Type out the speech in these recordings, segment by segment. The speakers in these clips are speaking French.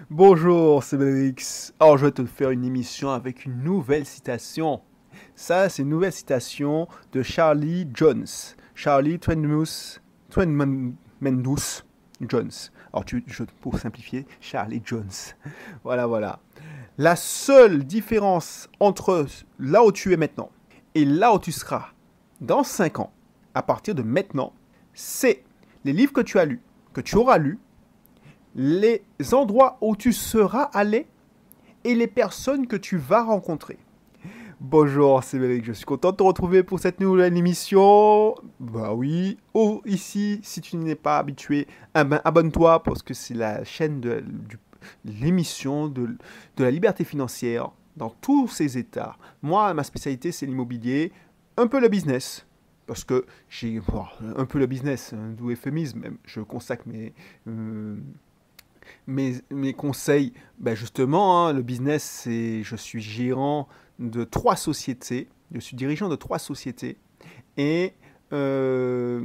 Bonjour, c'est Bélix. Alors, je vais te faire une émission avec une nouvelle citation. Ça, c'est une nouvelle citation de Charlie Jones. Charlie Twenmendous Jones. Alors, pour simplifier, Charlie Jones. Voilà, voilà. La seule différence entre là où tu es maintenant et là où tu seras dans 5 ans, à partir de maintenant, c'est les livres que tu as lus, que tu auras lus, les endroits où tu seras allé et les personnes que tu vas rencontrer. Bonjour, c'est Béric, je suis content de te retrouver pour cette nouvelle émission. Bah oui, ici, si tu n'es pas habitué, abonne-toi parce que c'est la chaîne de l'émission de la liberté financière dans tous ses états. Moi, ma spécialité, c'est l'immobilier, un peu le business. Parce que j'ai un peu le business, un doux euphémisme, même. Je consacre euh, mes conseils, ben justement, hein, le business, c'est je suis gérant de 3 sociétés, je suis dirigeant de 3 sociétés et euh,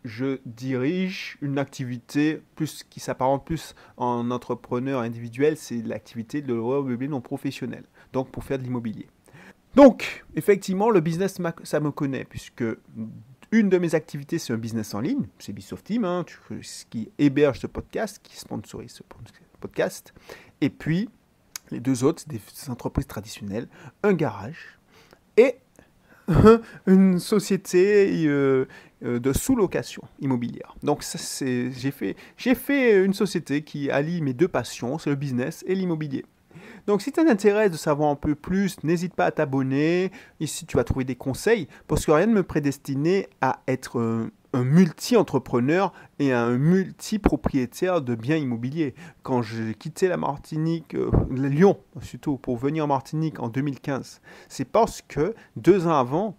je dirige une activité plus qui s'apparente plus en entrepreneur individuel, c'est l'activité de l'immobilier non professionnel, donc pour faire de l'immobilier. Donc, effectivement, le business, ça me connaît, puisque une de mes activités, c'est un business en ligne, c'est Bisoft Team, hein, qui héberge ce podcast, qui sponsorise ce podcast. Et puis, les deux autres, c'est des entreprises traditionnelles, un garage et une société de sous-location immobilière. Donc, j'ai fait une société qui allie mes deux passions, c'est le business et l'immobilier. Donc, si tu as intérêt de savoir un peu plus, n'hésite pas à t'abonner. Ici, tu vas trouver des conseils parce que rien ne me prédestinait à être un multi-entrepreneur et un multi-propriétaire de biens immobiliers. Quand j'ai quitté la Martinique, Lyon surtout, pour venir en Martinique en 2015, c'est parce que 2 ans avant,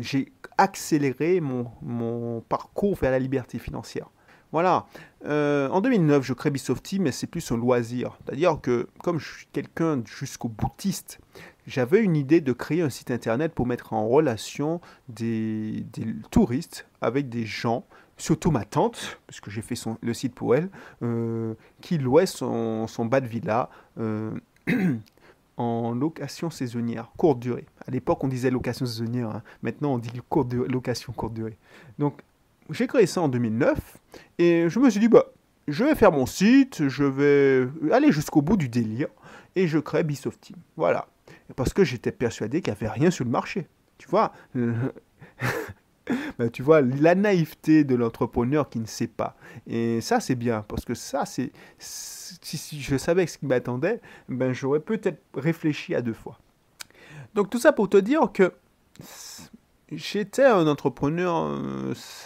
j'ai accéléré mon parcours vers la liberté financière. Voilà. En 2009, je crée Bisofty, mais c'est plus un loisir. C'est-à-dire que, comme je suis quelqu'un jusqu'au boutiste, j'avais une idée de créer un site internet pour mettre en relation des touristes avec des gens, surtout ma tante, parce que j'ai fait le site pour elle, qui louait son bas de villa en location saisonnière, courte durée. À l'époque, on disait location saisonnière, hein. Maintenant, on dit location courte durée. Donc, j'ai créé ça en 2009 et je me suis dit, bah, je vais faire mon site, je vais aller jusqu'au bout du délire et je crée Bisoft Team. Voilà. Parce que j'étais persuadé qu'il n'y avait rien sur le marché. Tu vois, bah, tu vois la naïveté de l'entrepreneur qui ne sait pas. Et ça, c'est bien parce que ça, si je savais ce qui m'attendait, ben, j'aurais peut-être réfléchi à 2 fois. Donc tout ça pour te dire que j'étais un entrepreneur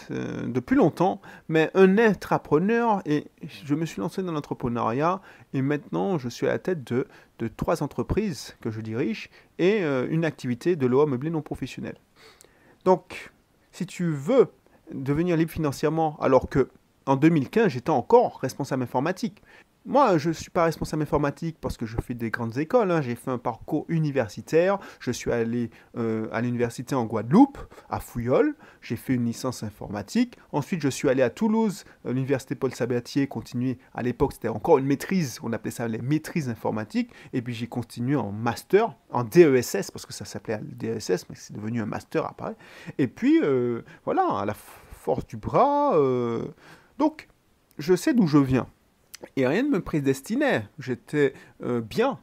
depuis longtemps, mais un intrapreneur, et je me suis lancé dans l'entrepreneuriat, et maintenant je suis à la tête de 3 entreprises que je dirige, et une activité de l'eau meublé non professionnel. Donc, si tu veux devenir libre financièrement, alors que en 2015 j'étais encore responsable informatique, moi, je ne suis pas responsable informatique parce que je fais des grandes écoles, hein. J'ai fait un parcours universitaire. Je suis allé à l'université en Guadeloupe, à Fouillol. J'ai fait une licence informatique. Ensuite, je suis allé à Toulouse, à l'université Paul Sabatier, continué. À l'époque, c'était encore une maîtrise. On appelait ça les maîtrises informatiques. Et puis, j'ai continué en master, en DESS, parce que ça s'appelait DESS, mais c'est devenu un master après. Et puis, voilà, à la force du bras. Donc, je sais d'où je viens. Et rien ne me prédestinait. J'étais bien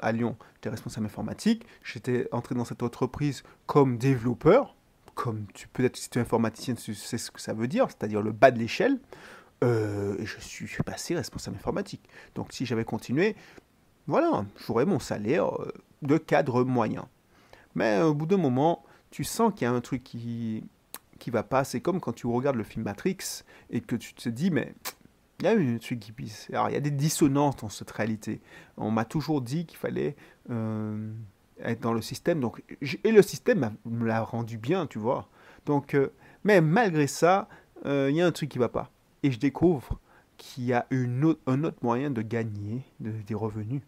à Lyon. J'étais responsable informatique. J'étais entré dans cette entreprise comme développeur. Comme peut-être si tu es informaticien, tu sais ce que ça veut dire, c'est-à-dire le bas de l'échelle. Et je suis passé responsable informatique. Donc si j'avais continué, voilà, j'aurais mon salaire de cadre moyen. Mais au bout d'un moment, tu sens qu'il y a un truc qui va pas. C'est comme quand tu regardes le film Matrix et que tu te dis, mais il y a un truc qui pisse. Alors, il y a des dissonances dans cette réalité. On m'a toujours dit qu'il fallait être dans le système. Donc, et le système me l'a rendu bien, tu vois. Donc, mais malgré ça, il y a un truc qui va pas. Et je découvre qu'il y a un autre moyen de gagner des revenus.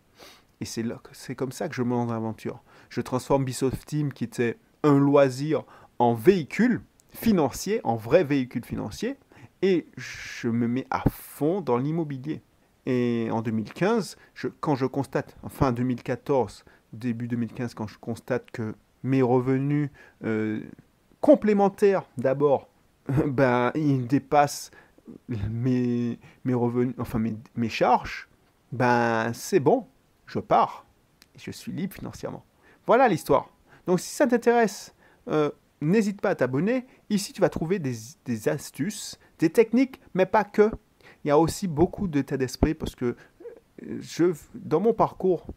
Et c'est comme ça que je me lance dans l'aventure. Je transforme Bisoft Team, qui était un loisir, en véhicule financier, en vrai véhicule financier, et je me mets à fond dans l'immobilier. Et en 2015, quand je constate, enfin 2014, début 2015, quand je constate que mes revenus complémentaires, d'abord, ben, ils dépassent mes revenus, enfin mes charges, ben c'est bon, je pars. Et je suis libre financièrement. Voilà l'histoire. Donc si ça t'intéresse, n'hésite pas à t'abonner. Ici, tu vas trouver des astuces, des techniques, mais pas que. Il y a aussi beaucoup d'état d'esprit parce que dans mon parcours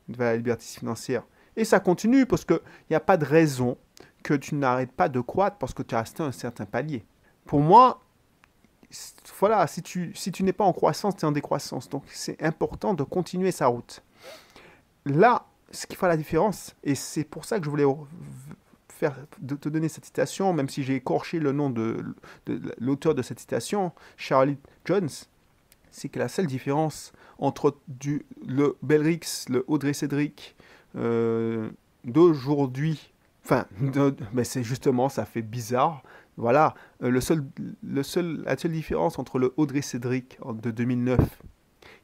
de la liberté financière, et ça continue parce qu'il n'y a pas de raison que tu n'arrêtes pas de croître parce que tu as atteint un certain palier. Pour moi, voilà, si tu n'es pas en croissance, tu es en décroissance. Donc c'est important de continuer sa route. Là, ce qui fait la différence, et c'est pour ça que je voulais te donner cette citation, même si j'ai écorché le nom de l'auteur de cette citation, Charlie Jones, c'est que la seule différence entre le Belrix, le Audrey Cédric d'aujourd'hui, enfin, c'est justement, ça fait bizarre. Voilà, la seule différence entre le Audrey Cédric de 2009,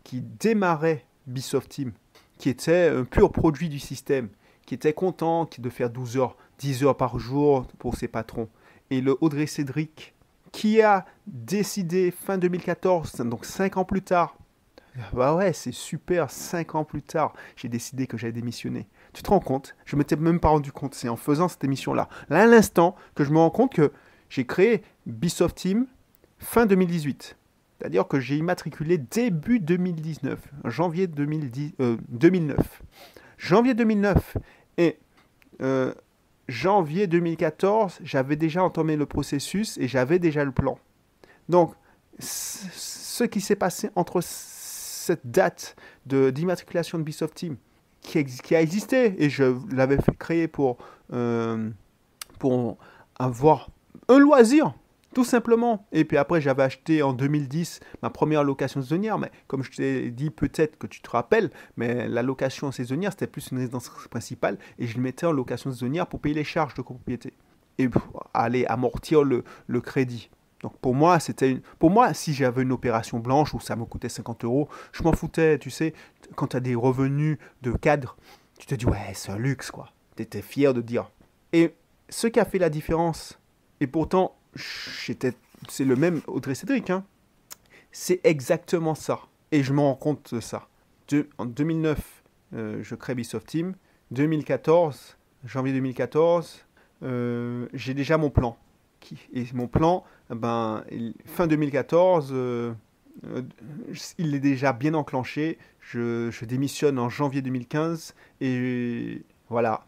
qui démarrait Ubisoft Team, qui était un pur produit du système, qui était content de faire 12 heures, 10 heures par jour pour ses patrons. Et le Audrey Cédric, qui a décidé fin 2014, donc 5 ans plus tard, bah ouais, c'est super, 5 ans plus tard, j'ai décidé que j'allais démissionner. Tu te rends compte? Je ne m'étais même pas rendu compte, c'est en faisant cette émission-là, là à l'instant, que je me rends compte que j'ai créé Ubisoft Team fin 2018. C'est-à-dire que j'ai immatriculé début 2019, janvier 2009. Janvier 2009 et janvier 2014, j'avais déjà entamé le processus et j'avais déjà le plan. Donc, ce qui s'est passé entre cette date d'immatriculation de Ubisoft Team, qui a existé, et je l'avais créé pour avoir un loisir, tout simplement. Et puis après, j'avais acheté en 2010 ma première location saisonnière. Mais comme je t'ai dit, peut-être que tu te rappelles, mais la location saisonnière, c'était plus une résidence principale. Et je le mettais en location saisonnière pour payer les charges de copropriété. Et aller amortir le crédit. Donc pour moi, si j'avais une opération blanche où ça me coûtait 50 euros, je m'en foutais. Tu sais, quand tu as des revenus de cadre, tu te dis, ouais, c'est un luxe, quoi. Tu étais fier de dire. Et ce qui a fait la différence, et pourtant, c'est le même Audrey Cédric, hein. C'est exactement ça. Et je me rends compte de ça. En 2009, je crée Ubisoft Team. 2014, janvier 2014, j'ai déjà mon plan. Et mon plan, fin 2014, il est déjà bien enclenché. Je démissionne en janvier 2015. Et voilà,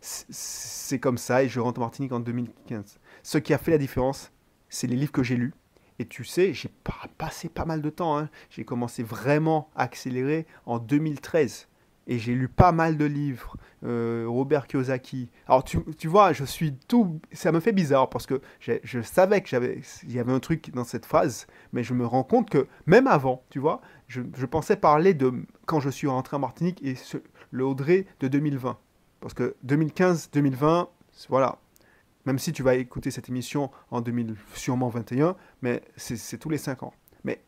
c'est comme ça. Et je rentre en Martinique en 2015. Ce qui a fait la différence, c'est les livres que j'ai lus. Et tu sais, j'ai passé pas mal de temps. Hein. J'ai commencé vraiment à accélérer en 2013. Et j'ai lu pas mal de livres. Robert Kiyosaki. Alors, tu vois, ça me fait bizarre parce que je savais qu'il y avait un truc dans cette phrase. Mais je me rends compte que même avant, tu vois, je pensais parler de quand je suis rentré en Martinique et le Audrey de 2020. Parce que 2015-2020, voilà. Même si tu vas écouter cette émission en 2000, sûrement 21, mais c'est tous les 5 ans. Mais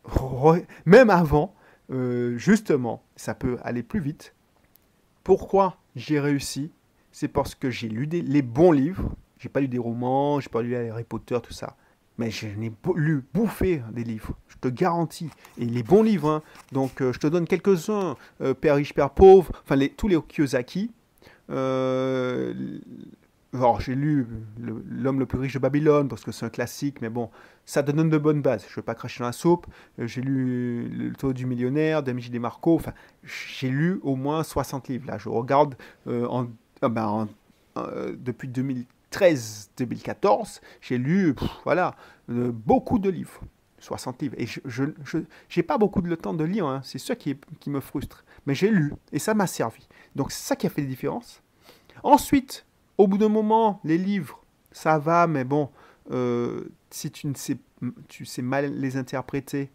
même avant, justement, ça peut aller plus vite. Pourquoi j'ai réussi? C'est parce que j'ai lu les bons livres. J'ai pas lu des romans, j'ai pas lu Harry Potter, tout ça. Mais je n'ai bouffé des livres, je te garantis. Et les bons livres, hein. Donc je te donne quelques-uns. Père riche, Père pauvre, enfin tous les Kiyosaki. Alors, j'ai lu L'homme le plus riche de Babylone, parce que c'est un classique, mais bon, ça te donne de bonnes bases. Je ne vais pas cracher dans la soupe. J'ai lu Le taux du millionnaire d'Amici Desmarco. Enfin, j'ai lu au moins 60 livres. Là, je regarde depuis 2013-2014, j'ai lu voilà, beaucoup de livres. 60 livres. Et je n'ai pas beaucoup de temps de lire, hein. C'est ça qui me frustre. Mais j'ai lu, et ça m'a servi. Donc, c'est ça qui a fait la différence. Ensuite, au bout d'un moment, les livres, ça va, mais bon, si tu sais mal les interpréter,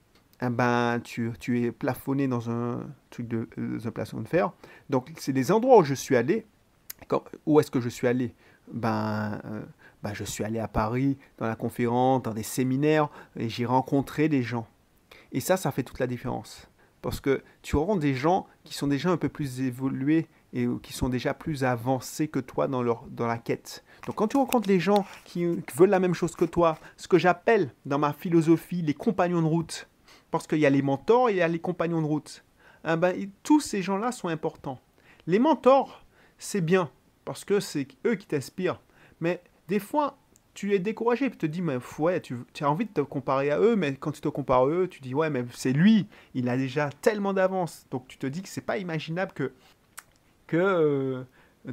tu es plafonné dans un truc dans un plafond de fer. Donc, c'est les endroits où je suis allé. Où est-ce que je suis allé? Je suis allé à Paris, dans la conférence, dans des séminaires, et j'ai rencontré des gens. Et ça fait toute la différence. parce que tu rencontres des gens qui sont déjà un peu plus évolués et qui sont déjà plus avancés que toi dans la quête. Donc quand tu rencontres les gens qui veulent la même chose que toi, ce que j'appelle dans ma philosophie les compagnons de route, parce qu'il y a les mentors et il y a les compagnons de route, tous ces gens-là sont importants. Les mentors, c'est bien, parce que c'est eux qui t'inspirent. Mais des fois, tu es découragé, tu te dis, mais ouais, tu as envie de te comparer à eux, mais quand tu te compares à eux, tu dis, ouais, mais c'est lui, il a déjà tellement d'avance. Donc tu te dis que c'est pas imaginable que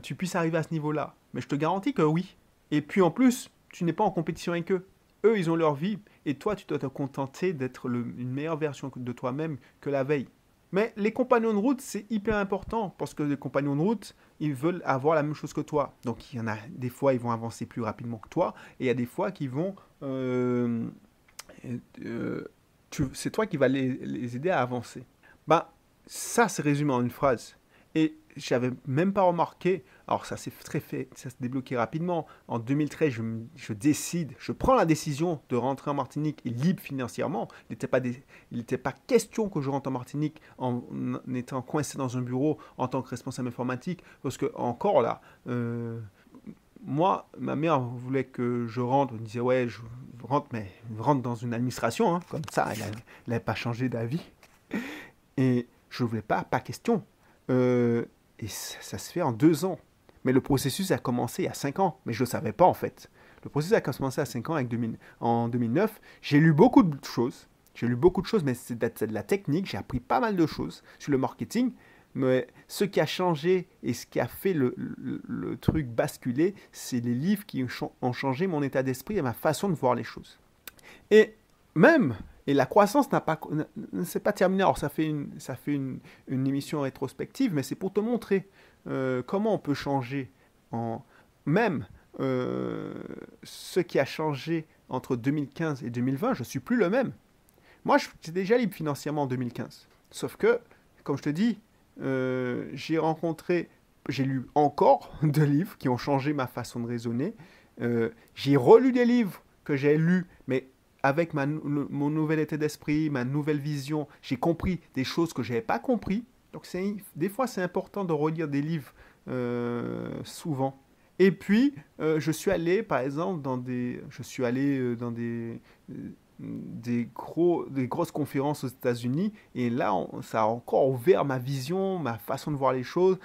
tu puisses arriver à ce niveau-là. Mais je te garantis que oui. Et puis en plus, tu n'es pas en compétition avec eux. Eux, ils ont leur vie, et toi, tu dois te contenter d'être une meilleure version de toi-même que la veille. Mais les compagnons de route, c'est hyper important, parce que les compagnons de route, ils veulent avoir la même chose que toi. Donc il y en a des fois, ils vont avancer plus rapidement que toi, et il y a des fois qui vont... c'est toi qui vas les aider à avancer. Bah, ça, c'est résumé en une phrase. Et j'avais même pas remarqué, alors ça s'est ça s'est débloqué rapidement. En 2013, je prends la décision de rentrer en Martinique et libre financièrement. Il n'était pas question que je rentre en Martinique en étant coincé dans un bureau en tant que responsable informatique, parce que encore là, moi, ma mère voulait que je rentre. Elle me disait, ouais, je rentre, mais je rentre dans une administration, hein, comme ça, elle n'avait pas changé d'avis. Et je ne voulais pas question. Et ça se fait en 2 ans. Mais le processus a commencé il y a 5 ans. Mais je ne le savais pas en fait. Le processus a commencé à 5 ans en 2009. J'ai lu beaucoup de choses. Mais c'est de la technique. J'ai appris pas mal de choses sur le marketing. Mais ce qui a changé et ce qui a fait le truc basculer, c'est les livres qui ont changé mon état d'esprit et ma façon de voir les choses. Et même, et la croissance ne s'est pas terminée. Alors ça fait une émission rétrospective, mais c'est pour te montrer comment on peut changer. Même ce qui a changé entre 2015 et 2020, je ne suis plus le même. Moi, j'étais déjà libre financièrement en 2015. Sauf que, comme je te dis, j'ai lu encore de livres qui ont changé ma façon de raisonner. J'ai relu des livres que j'ai lus, mais avec mon nouvel état d'esprit, ma nouvelle vision, j'ai compris des choses que je n'avais pas compris. Donc des fois, c'est important de relire des livres souvent. Et puis, je suis allé, par exemple, dans des grosses conférences aux États-Unis, et là, ça a encore ouvert ma vision, ma façon de voir les choses.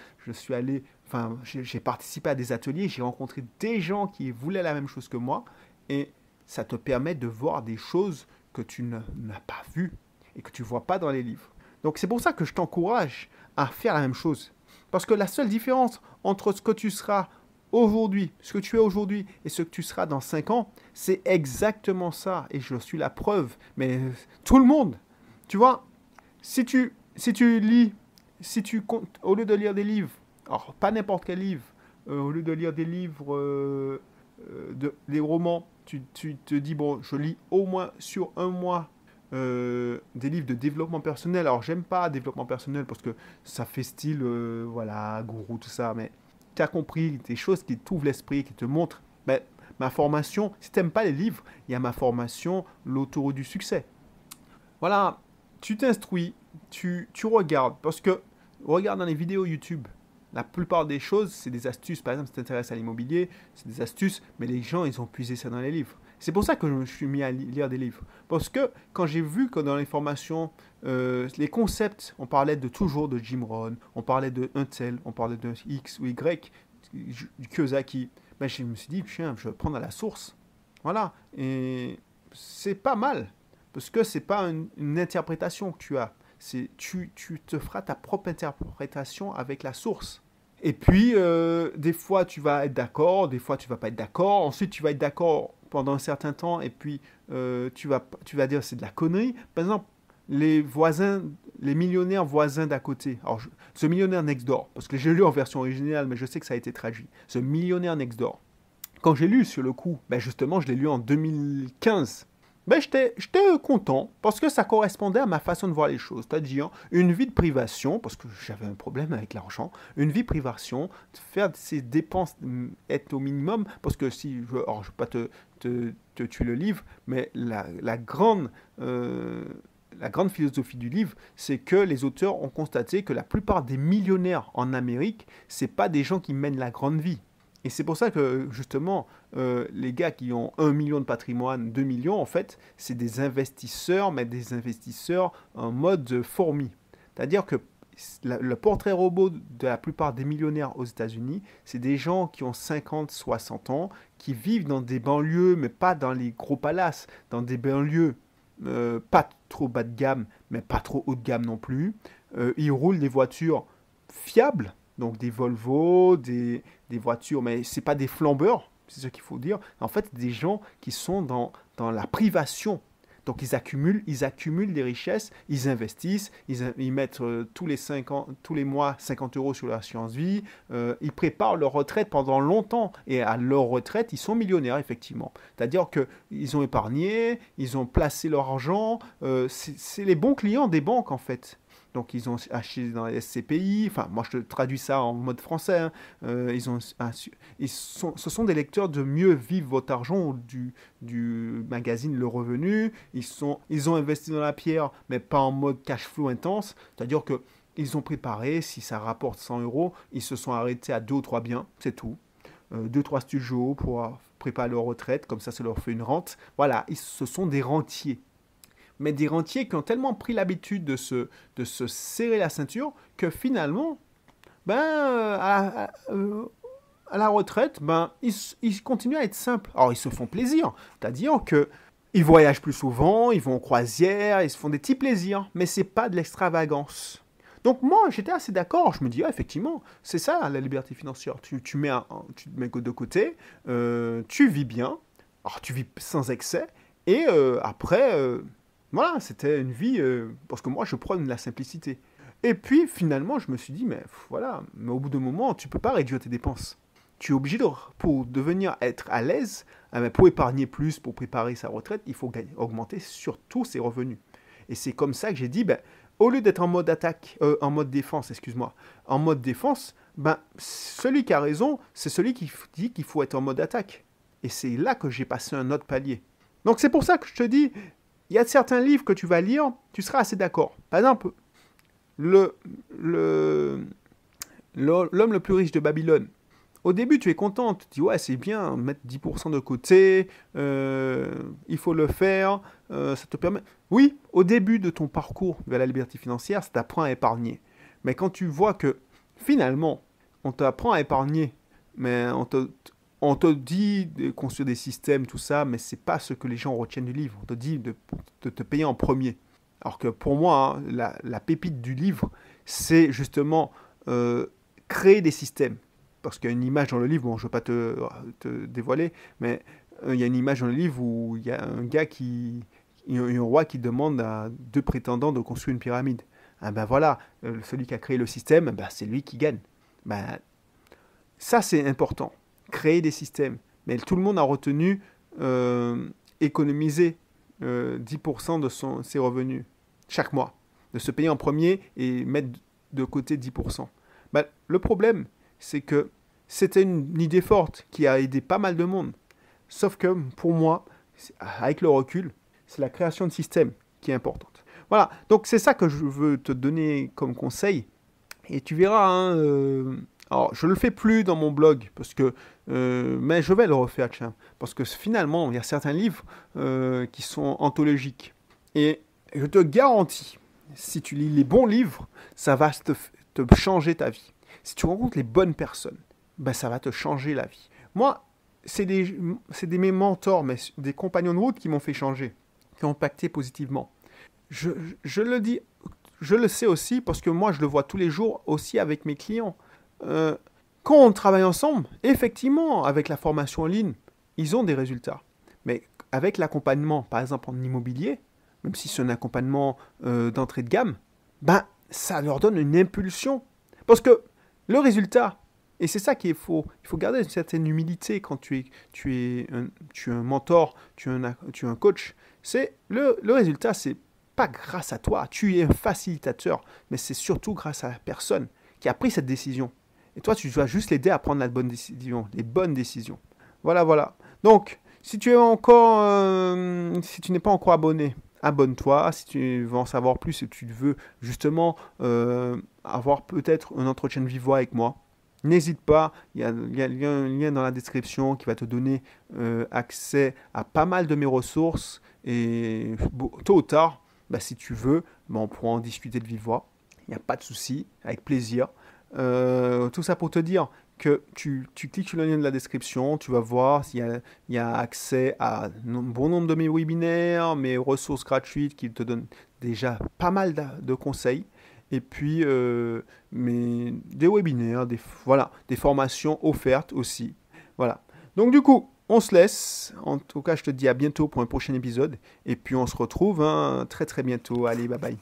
J'ai participé à des ateliers, j'ai rencontré des gens qui voulaient la même chose que moi, et ça te permet de voir des choses que tu n'as pas vues et que tu ne vois pas dans les livres. Donc c'est pour ça que je t'encourage à faire la même chose. Parce que la seule différence entre ce que tu seras aujourd'hui, ce que tu es aujourd'hui et ce que tu seras dans 5 ans, c'est exactement ça. Et je suis la preuve. Mais tout le monde, tu vois, si tu lis, au lieu de lire des livres, alors pas n'importe quel livre, au lieu de lire des livres, des romans, tu te dis, bon, je lis au moins sur un mois des livres de développement personnel. Alors, j'aime pas développement personnel parce que ça fait style, voilà, gourou, tout ça, mais tu as compris des choses qui t'ouvrent l'esprit, qui te montrent. Ben, ma formation, si tu n'aimes pas les livres, il y a ma formation, l'autoroute du succès. Voilà, tu t'instruis, tu regardes, parce que regarde dans les vidéos YouTube. La plupart des choses, c'est des astuces. Par exemple, si tu t'intéresses à l'immobilier, c'est des astuces, mais les gens, ils ont puisé ça dans les livres. C'est pour ça que je me suis mis à lire des livres. Parce que quand j'ai vu que dans les formations, les concepts, on parlait toujours de Jim Rohn, on parlait de un tel, on parlait de X ou Y, du Kiyosaki, ben je me suis dit, tiens, je vais prendre à la source. Voilà. Et c'est pas mal. Parce que c'est pas une interprétation que tu as. Tu te feras ta propre interprétation avec la source. Et puis, des fois, tu vas être d'accord, des fois, tu vas pas être d'accord. Ensuite, tu vas être d'accord pendant un certain temps, et puis tu vas dire c'est de la connerie. Par exemple, les millionnaires voisins d'à côté. Alors, ce millionnaire next door, parce que j'ai lu en version originale, mais je sais que ça a été traduit. Ce millionnaire next door. Quand j'ai lu sur le coup, ben justement, je l'ai lu en 2015. Ben, j'étais content parce que ça correspondait à ma façon de voir les choses. C'est-à-dire une vie de privation, parce que j'avais un problème avec l'argent, une vie de privation, faire ses dépenses être au minimum, parce que si, alors je ne vais pas te tuer le livre, mais la grande la grande philosophie du livre, c'est que les auteurs ont constaté que la plupart des millionnaires en Amérique, c'est pas des gens qui mènent la grande vie. Et c'est pour ça que, justement, les gars qui ont 1 million de patrimoine, 2 millions, en fait, c'est des investisseurs, mais des investisseurs en mode fourmi. C'est-à-dire que le portrait robot de la plupart des millionnaires aux États-Unis, c'est des gens qui ont 50, 60 ans, qui vivent dans des banlieues, mais pas dans les gros palaces, dans des banlieues pas trop bas de gamme, mais pas trop haut de gamme non plus. Ils roulent des voitures fiables, donc des Volvo, des voitures, mais c'est pas des flambeurs, c'est ce qu'il faut dire. En fait, des gens qui sont dans la privation. Donc ils accumulent des richesses, ils investissent, ils mettent tous les mois 50 euros sur leur assurance vie, ils préparent leur retraite pendant longtemps. Et à leur retraite, ils sont millionnaires, effectivement. C'est-à-dire qu'ils ont épargné, ils ont placé leur argent, c'est les bons clients des banques, en fait. Donc ils ont acheté dans les SCPI, enfin moi je te traduis ça en mode français, hein. Ce sont des lecteurs de Mieux vivre votre argent du magazine Le Revenu, ils ont investi dans la pierre mais pas en mode cash flow intense, c'est-à-dire que ils ont préparé, si ça rapporte 100 euros, ils se sont arrêtés à 2 ou 3 biens, c'est tout. 2-3 studios pour préparer leur retraite, comme ça leur fait une rente. Voilà, ce sont des rentiers. Mais des rentiers qui ont tellement pris l'habitude de se serrer la ceinture que finalement, à la retraite, ils continuent à être simples. Alors, ils se font plaisir. C'est-à-dire qu'ils voyagent plus souvent, ils vont en croisière, ils se font des petits plaisirs. Mais c'est pas de l'extravagance. Donc moi, j'étais assez d'accord. Je me dis, effectivement, c'est ça la liberté financière. Tu te mets de côté, tu vis bien. Alors, tu vis sans excès. Et après... voilà, c'était une vie, parce que moi je prône la simplicité. Et puis finalement je me suis dit, mais voilà, mais au bout d'un moment, tu ne peux pas réduire tes dépenses. Tu es obligé, pour devenir être à l'aise, pour épargner plus, pour préparer sa retraite, il faut augmenter surtout ses revenus. Et c'est comme ça que j'ai dit, au lieu d'être en mode en mode défense, excuse-moi, en mode défense, celui qui a raison, c'est celui qui dit qu'il faut être en mode attaque. Et c'est là que j'ai passé un autre palier. Donc c'est pour ça que je te dis, il y a certains livres que tu vas lire, tu seras assez d'accord. Par exemple, L'homme le plus riche de Babylone. Au début, tu es content, tu te dis, ouais, c'est bien, mettre 10% de côté, il faut le faire, ça te permet... Oui, au début de ton parcours vers la liberté financière, ça t'apprend à épargner. Mais quand tu vois que, finalement, on t'apprend à épargner, mais on te dit de construire des systèmes, tout ça, mais c'est pas ce que les gens retiennent du livre. On te dit de te payer en premier. Alors que pour moi, hein, la pépite du livre, c'est justement créer des systèmes. Parce qu'il y a une image dans le livre, bon, je ne veux pas te dévoiler, mais il y a une image dans le livre où il y a un roi qui demande à 2 prétendants de construire une pyramide. Ah voilà, celui qui a créé le système, c'est lui qui gagne. Ça, c'est important. Créer des systèmes. Mais tout le monde a retenu économiser 10% de ses revenus chaque mois. De se payer en premier et mettre de côté 10%. Le problème, c'est que c'était une idée forte qui a aidé pas mal de monde. Sauf que pour moi, avec le recul, c'est la création de systèmes qui est importante. Voilà, donc c'est ça que je veux te donner comme conseil. Et tu verras, hein, alors je ne le fais plus dans mon blog, mais je vais le refaire, tiens. Parce que finalement, il y a certains livres qui sont anthologiques. Et je te garantis, si tu lis les bons livres, ça va te changer ta vie. Si tu rencontres les bonnes personnes, ça va te changer la vie. Moi, c'est mes mentors, mais des compagnons de route qui m'ont fait changer, qui ont impacté positivement. Je le dis, je le sais aussi parce que moi, je le vois tous les jours aussi avec mes clients. Quand on travaille ensemble, effectivement, avec la formation en ligne, ils ont des résultats. Mais avec l'accompagnement, par exemple en immobilier, même si c'est un accompagnement d'entrée de gamme, ça leur donne une impulsion. Parce que le résultat, et c'est ça qu'il faut, il faut garder une certaine humilité quand tu es un mentor, tu es un coach, c'est le résultat, c'est pas grâce à toi, tu es un facilitateur, mais c'est surtout grâce à la personne qui a pris cette décision. Et toi, tu dois juste l'aider à prendre la bonne décision, les bonnes décisions. Voilà. Donc, si tu n'es pas encore abonné abonne-toi. Si tu veux en savoir plus, si tu veux justement avoir peut-être un entretien de vive voix avec moi, n'hésite pas, il y a un lien dans la description qui va te donner accès à pas mal de mes ressources. Et tôt ou tard, bah, si tu veux, bah, on pourra en discuter de vive voix. Il n'y a pas de souci, avec plaisir. Tout ça pour te dire que tu cliques sur le lien de la description, tu vas voir il y a accès à un bon nombre de mes webinaires, mes ressources gratuites qui te donnent déjà pas mal de conseils. Et puis des webinaires, voilà, des formations offertes aussi. Voilà. Donc du coup, on se laisse. En tout cas, je te dis à bientôt pour un prochain épisode. Et puis on se retrouve très très bientôt. Allez, bye bye.